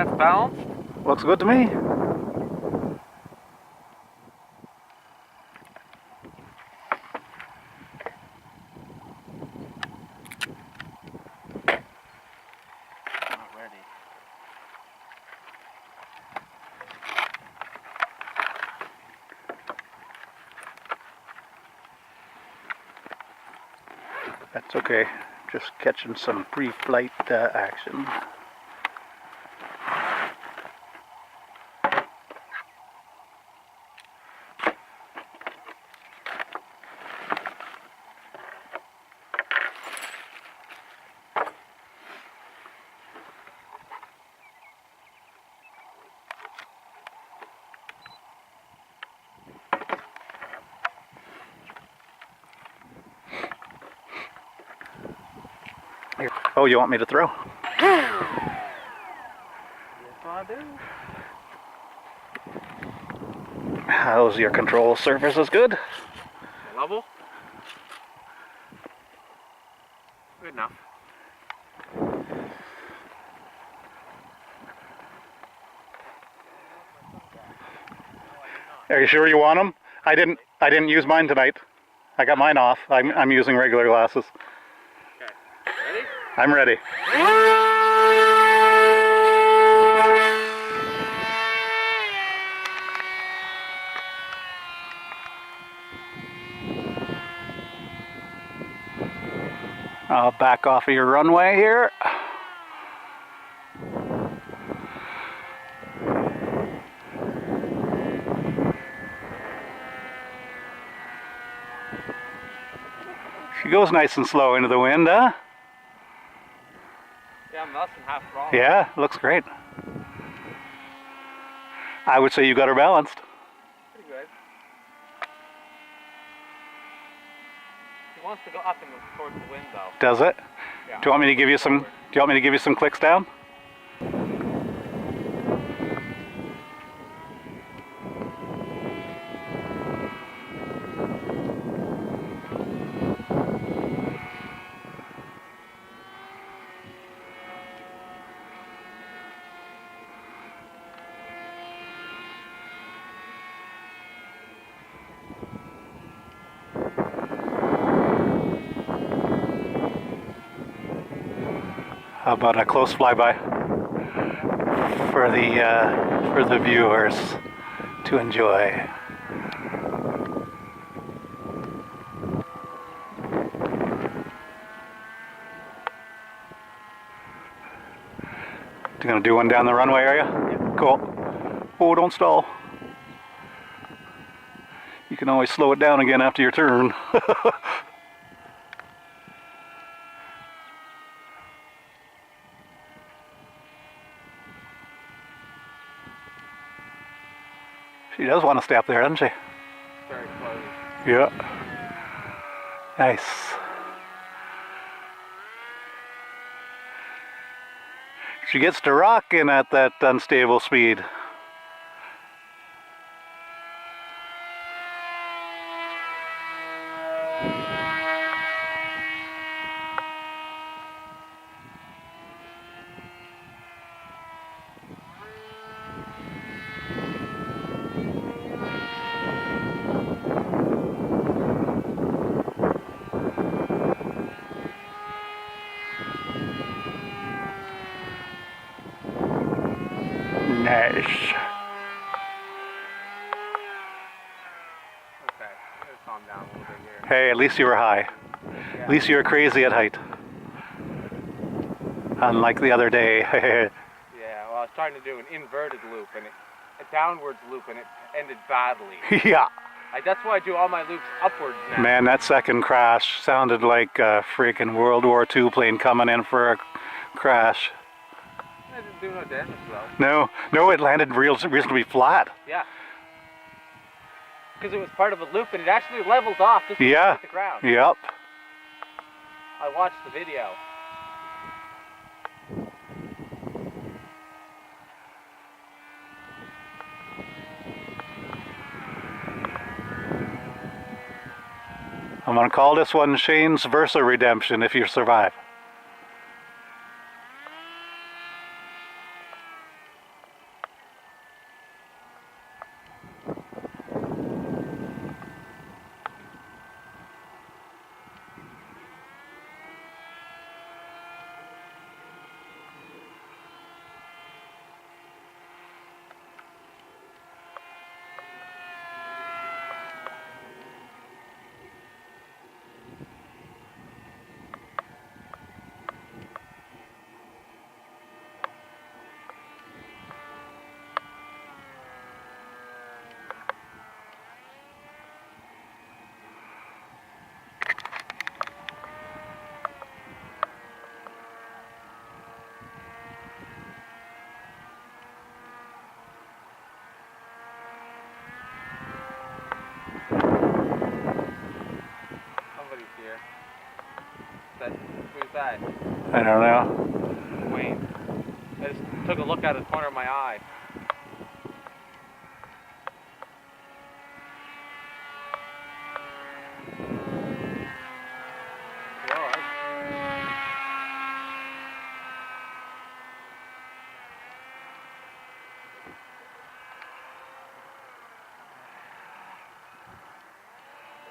that's balanced. Looks good to me. That's okay. Just catching some pre-flight action. Oh, you want me to throw? Yes, I do. How's your control surface? Good? Level? Good enough. Are you sure you want them? I didn't use mine tonight. I got mine off. I'm using regular glasses. Okay. Ready? I'm ready. I'll back off of your runway here. She goes nice and slow into the wind, huh? Yeah, I'm less than half wrong. Yeah, looks great. I would say you got her balanced. Pretty good. He wants to go up and towards the wind, though. Does it? Yeah. Do you want me to give you some? Do you want me to give you some clicks down? How about a close flyby for the viewers to enjoy? You gonna do one down the runway, are you? Yeah. Cool. Oh, don't stall. You can always slow it down again after your turn. She does want to stay up there, doesn't she? Very close. Yeah. Nice. She gets to rocking at that unstable speed. Nice. Okay, I'm gonna calm down a little bit here. Hey, at least you were high. Yeah. At least you were crazy at height. Unlike the other day. Yeah, well, I was trying to do an inverted loop and a downwards loop, and it ended badly. Yeah. That's why I do all my loops upwards now. Man, that second crash sounded like a freaking World War II plane coming in for a crash. I didn't do no damage though. No, it landed reasonably flat. Yeah. Because it was part of a loop and it actually leveled off just Yeah. with the ground. Yep. I watched the video. I'm gonna call this one Shane's Versa Redemption if you survive. that? Who's that? I don't know. Wayne. I just took a look out of the corner of my eye.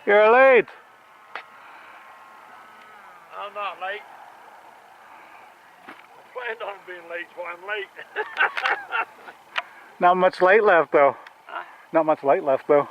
You're late. I'm not late. I planned on being late, so I'm late. Not much light left though. Huh? Not much light left though.